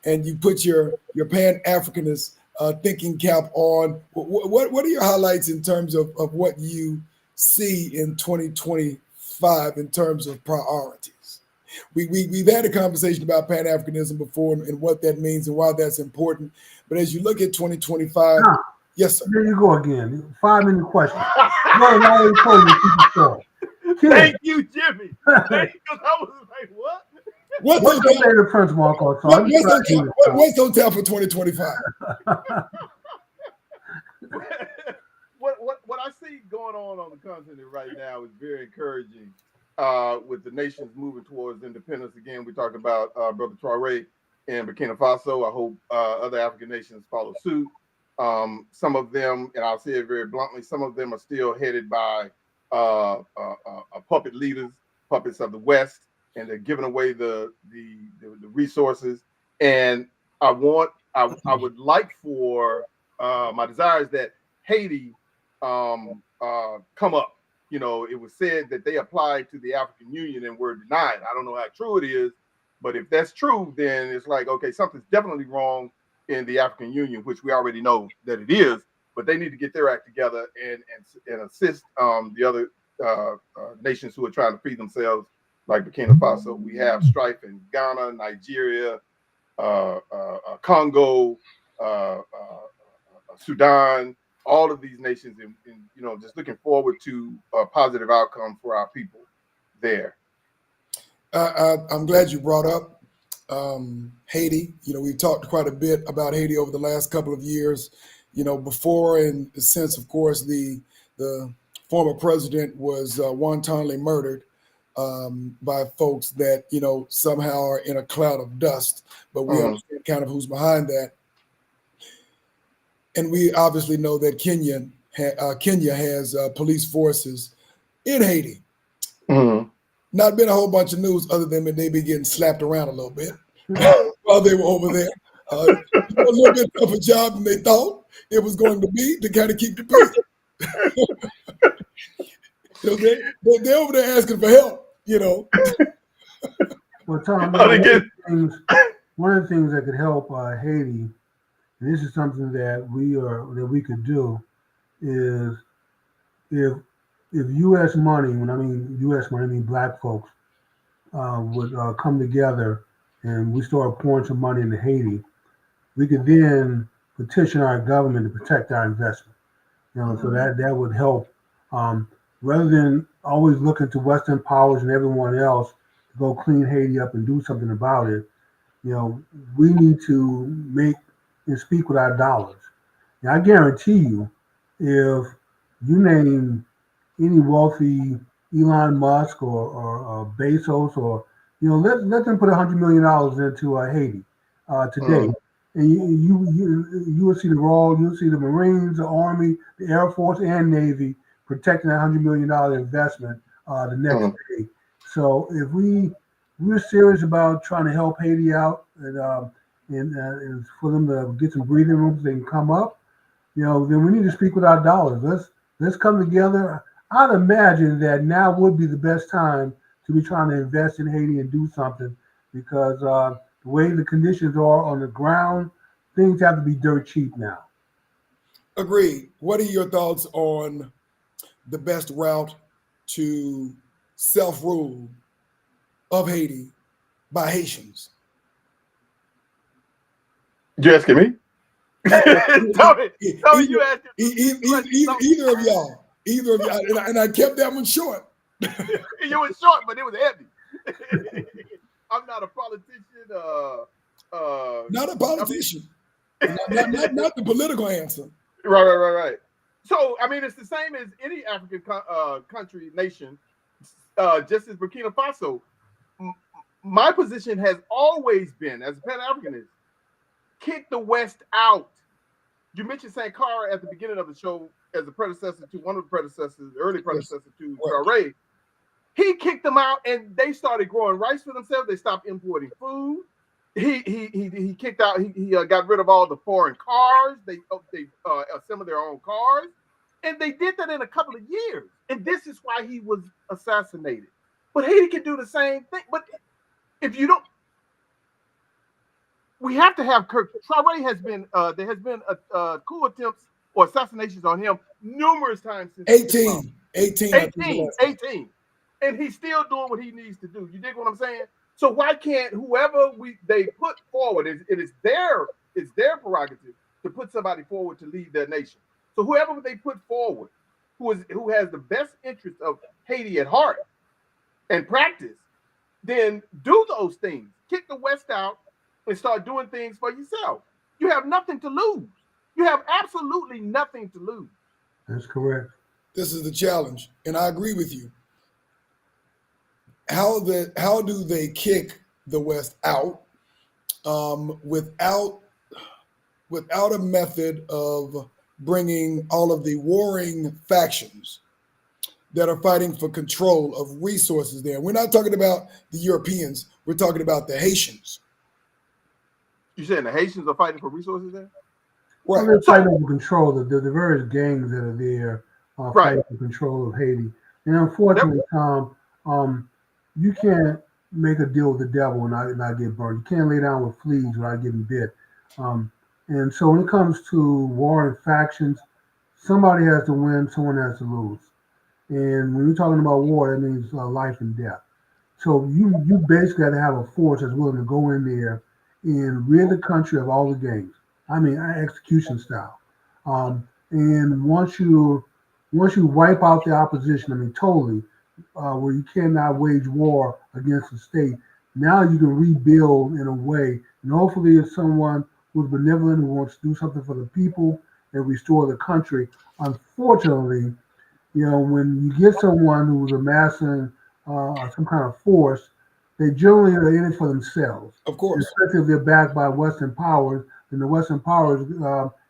and you put your Pan-Afrikanist thinking cap on, what are your highlights in terms of what you see in 2025 in terms of priorities? We've had a conversation about Pan-Africanism before and what that means and why that's important. But as you look at 2025, yes, sir. There you go again. 5-minute question. Thank you, Jimmy. Because I was like, what? What's on tap for 2025? What I see going on the continent right now is very encouraging. With the nations moving towards independence again, we talked about Brother Traoré in Burkina Faso. I hope other African nations follow suit. Some of them, and I'll say it very bluntly, some of them are still headed by puppet leaders, puppets of the West, and they're giving away the resources. And I would like for my desire is that Haiti come up. You know, it was said that they applied to the African Union and were denied. I don't know how true it is, but if that's true, then it's like, okay, something's definitely wrong in the African Union, which we already know that it is. But they need to get their act together and assist the other nations who are trying to free themselves, like Burkina Faso. We have strife in Ghana, Nigeria, Congo, Sudan, all of these nations, and you know, just looking forward to a positive outcome for our people there. I'm glad you brought up Haiti. You know, we've talked quite a bit about Haiti over the last couple of years. You know, before, in the sense, of course, the former president was wantonly murdered by folks that, you know, somehow are in a cloud of dust. But we understand kind of who's behind that. And we obviously know that Kenya has police forces in Haiti. Not been a whole bunch of news other than they be getting slapped around a little bit while they were over there. A little bit tougher job than they thought it was going to be to kind of keep the peace. You know, they're over there asking for help, you know. Well, Tom, one of the things that could help Haiti, and this is something that we could do, is if U.S. money, when I mean U.S. money, I mean black folks, would come together and we start pouring some money into Haiti, we could then petition our government to protect our investment. You know, so that would help. Rather than always looking to Western powers and everyone else to go clean Haiti up and do something about it, you know, we need to make and speak with our dollars. Now, I guarantee you, if you name any wealthy Elon Musk or Bezos, or you know, let them put $100 million into Haiti today, and you will see you'll see the Marines, the Army, the Air Force, and Navy protecting that $100 million investment the next day. So if we're serious about trying to help Haiti out and for them to get some breathing room so they can come up, you know, then we need to speak with our dollars. Let's come together. I'd imagine that now would be the best time to be trying to invest in Haiti and do something, because the way the conditions are on the ground, things have to be dirt cheap now. Agreed. What are your thoughts on the best route to self-rule of Haiti by Haitians? You asking me? Tell me you asked either of y'all. And I kept that one short. It was short, but it was heavy. I'm not a politician. Not a politician. Not the political answer. Right. So, I mean, it's the same as any African country, nation, just as Burkina Faso. My position has always been, as a Pan-Africanist, kick the West out. You mentioned Sankara at the beginning of the show as a predecessor to one of the predecessors, the early predecessor to Traoré. He kicked them out, and they started growing rice for themselves. They stopped importing food. He kicked out. He got rid of all the foreign cars. They assembled their own cars, and they did that in a couple of years. And this is why he was assassinated. But Haiti can do the same thing. But if you don't, we have to have Traoré has been. There has been coup attempts or assassinations on him numerous times since 18. And he's still doing what he needs to do. You dig what I'm saying? So why can't whoever they put forward, it is their prerogative to put somebody forward to lead their nation. So whoever they put forward, who has the best interest of Haiti at heart and practice, then do those things. Kick the West out and start doing things for yourself. You have nothing to lose. You have absolutely nothing to lose. That's correct. This is the challenge, and I agree with you. How do they kick the West out without a method of bringing all of the warring factions that are fighting for control of resources there. We're not talking about the Europeans. We're talking about the Haitians. You saying the Haitians are fighting for resources there? Well, Right. they're fighting over control. The various gangs that are there Right. fighting for control of Haiti. And Yep. unfortunately, Tom, you can't make a deal with the devil and not get burned. You can't lay down with fleas without getting bit. And so when it comes to war and factions, somebody has to win, someone has to lose. And when you're talking about war, that means life and death. So you basically got to have a force that's willing to go in there and rid the country of all the gangs. I mean, execution style. And once you wipe out the opposition, I mean, totally, where you cannot wage war against the state. Now you can rebuild in a way, and hopefully, it's someone who's benevolent, who wants to do something for the people and restore the country. Unfortunately, when you get someone who's amassing some kind of force, they generally are in it for themselves. Of course. Especially if they're backed by Western powers, and the Western powers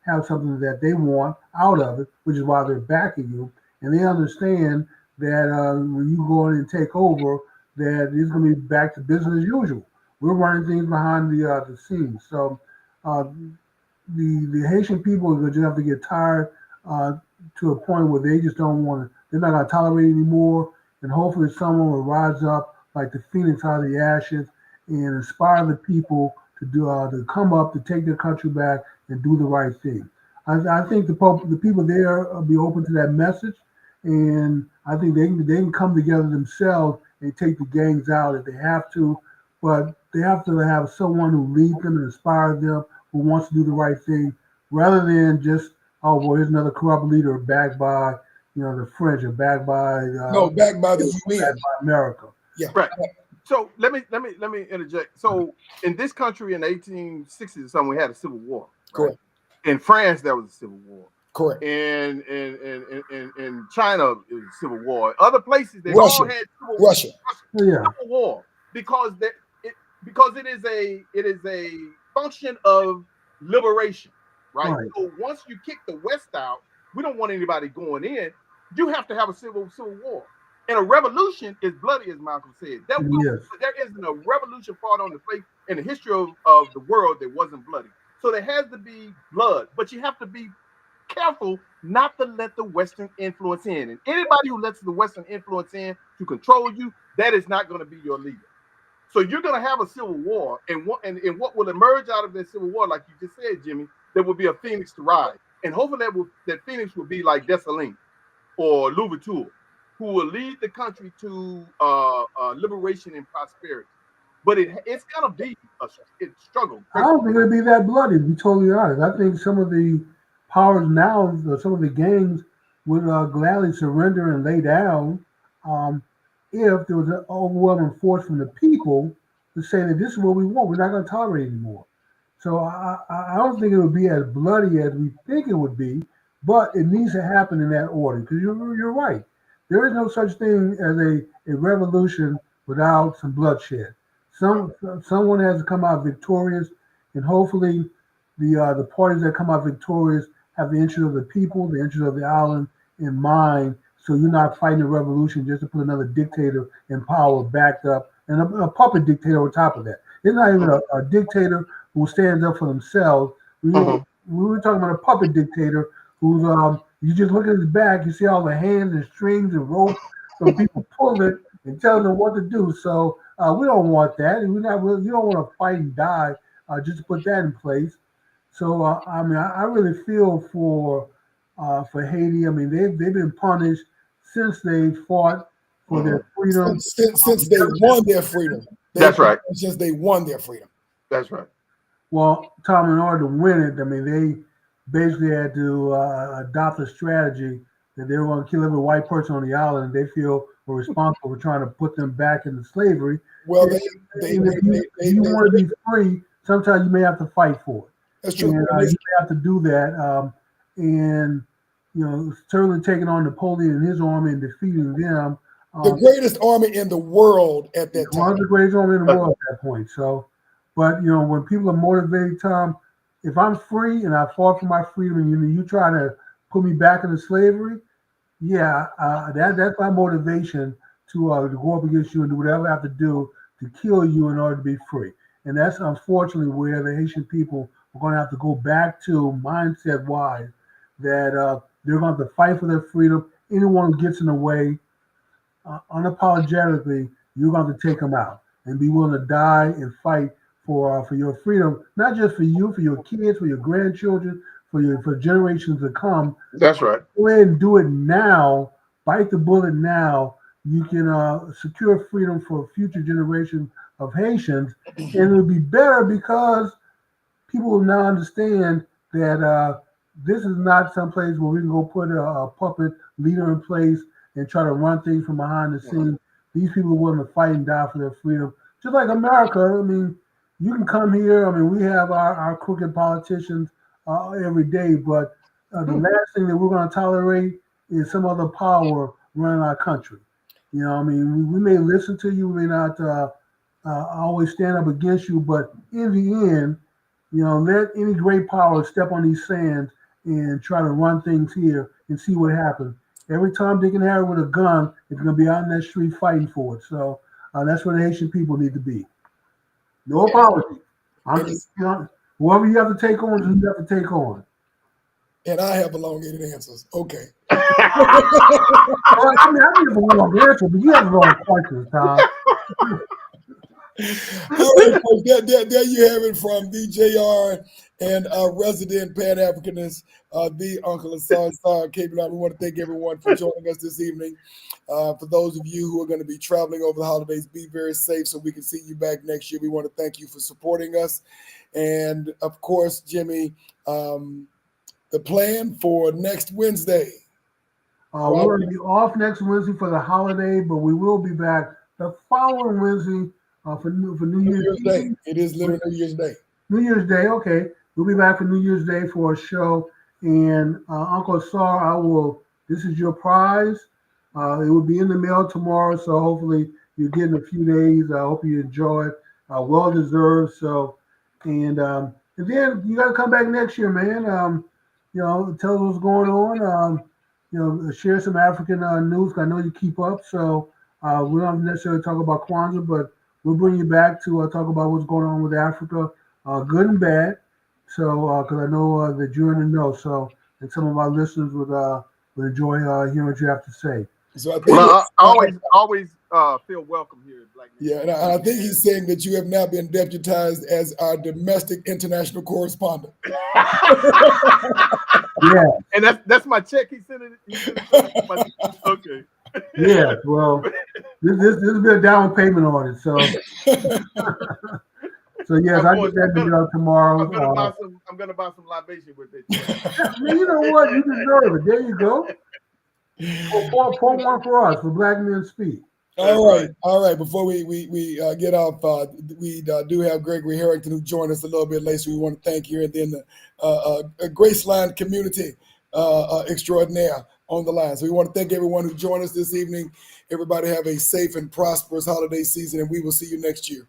have something that they want out of it, which is why they're backing you. And they understand that when you go in and take over, that it's going to be back to business as usual. We're running things behind the scenes. So the Haitian people are just have to get tired to a point where they just don't want to. They're not going to tolerate it anymore. And hopefully, someone will rise up like the phoenix out of the ashes and inspire the people to do to come up to take their country back and do the right thing. I think the people there will be open to that message, and I think they can come together themselves and take the gangs out if they have to. But they have to have someone who leads them and inspires them, who wants to do the right thing, rather than just, oh, well, here's another corrupt leader backed by the French or backed by backed by the UN, backed by America. Yeah. Right. So let me interject. So in this country in the 1860s or something, we had a civil war. Right? Correct. In France, there was a civil war. Correct. In China, it was a civil war. Other places, they all had Russia. Civil war because it is a function of liberation, right? So once you kick the West out, we don't want anybody going in. You have to have a civil war. And a revolution is bloody, as Malcolm said. There isn't a revolution fought on the face in the history of the world that wasn't bloody. So there has to be blood, but you have to be careful not to let the Western influence in. And anybody who lets the Western influence in to control you, that is not going to be your leader. So you're going to have a civil war, and what will emerge out of that civil war, like you just said, Jimmy, there will be a phoenix to rise. And hopefully that phoenix will be like Dessalines or Louverture, who will lead the country to liberation and prosperity. But it's going to be a struggle. I don't think it'll be that bloody, to be totally honest. I think some of the powers now, some of the gangs would gladly surrender and lay down if there was an overwhelming force from the people to say that this is what we want. We're not going to tolerate it anymore. So I don't think it would be as bloody as we think it would be, but it needs to happen in that order, because you're right. There is no such thing as a revolution without some bloodshed. Someone has to come out victorious, and hopefully the parties that come out victorious have the interest of the people, the interest of the island in mind. So you're not fighting a revolution just to put another dictator in power backed up, and a puppet dictator on top of that. It's not even a dictator who stands up for themselves. We were talking about a puppet dictator who's you just look at his back, you see all the hands and strings and ropes, so people pull it and tell them what to do. So we don't want that, and you don't want to fight and die just to put that in place. So I mean, I really feel for Haiti. I mean, they've been punished since they fought for their freedom. Since they won their freedom. That's right. Since they won their freedom. That's right. Well, Tom, in order to win it, I mean, they basically had to adopt a strategy that they were going to kill every white person on the island. They feel were responsible for trying to put them back into slavery. Well, if you want to be free, sometimes you may have to fight for it. That's true. And you have to do that. And certainly taking on Napoleon and his army and defeating them. The greatest army in the world at that time. One of the greatest army in the world at that point. So, but when people are motivated, Tom, if I'm free and I fought for my freedom, and you try to put me back into slavery, Yeah, that's my motivation to go up against you and do whatever I have to do to kill you in order to be free. And that's unfortunately where the Haitian people are going to have to go back to mindset wise that they're going to have to fight for their freedom. Anyone who gets in the way, unapologetically, you're going to take them out and be willing to die and fight for your freedom, not just for you, for your kids, for your grandchildren, for generations to come. That's right. Go ahead and do it now. Bite the bullet now. You can secure freedom for future generations of Haitians, and it'll be better because people will now understand that this is not some place where we can go put a puppet leader in place and try to run things from behind the scenes. These people are willing to fight and die for their freedom, just like America. I mean, you can come here. I mean, we have our crooked politicians every day, but the last thing that we're going to tolerate is some other power running our country. You know, I mean, we may listen to you, we may not always stand up against you, but in the end, you know, let any great power step on these sands and try to run things here and see what happens. Every time Dick and Harry with a gun is going to be out in that street fighting for it. So that's where the Haitian people need to be. No apology. Whoever you have to take on, who you have to take on. And I have elongated answers. Okay. Well, I mean, I give a long answer, but you have the wrong questions, Tom. All right, folks, there you have it from DJR and resident Pan-Africanist, the Uncle ASAR ALKEBULAN. We want to thank everyone for joining us this evening. For those of you who are going to be traveling over the holidays, be very safe so we can see you back next year. We want to thank you for supporting us. And, of course, Jimmy, the plan for next Wednesday. We're going to be off next Wednesday for the holiday, but we will be back the following Wednesday for New Year's Day. It is literally New Year's Day. New Year's Day, okay. We'll be back for New Year's Day for a show. And Uncle ASAR, this is your prize. It will be in the mail tomorrow, so hopefully you'll get in a few days. I hope you enjoy it. Well deserved. So, and then you got to come back next year, man. You know, tell us what's going on. You know, share some African news. I know you keep up, so we don't necessarily talk about Kwanzaa, but we'll bring you back to talk about what's going on with Africa, good and bad. So, because I know that you're in the know, so and some of our listeners would enjoy hearing what you have to say. So I think I always feel welcome here. Yeah, and I think he's saying that you have now been deputized as our domestic international correspondent. Yeah, and that's my check. He sent it. Okay. Yeah, well, this has been a down payment on it, so so yes, I get that to out tomorrow. I'm gonna buy some libation with it. Man, you know what? You deserve it. There you go. Pour one for us for Black Men Speak. All right. Before we get off, we do have Gregory Harrington who joined us a little bit late, so we want to thank you. And then the Graceland community extraordinaire on the line. So we want to thank everyone who joined us this evening. Everybody have a safe and prosperous holiday season, and we will see you next year.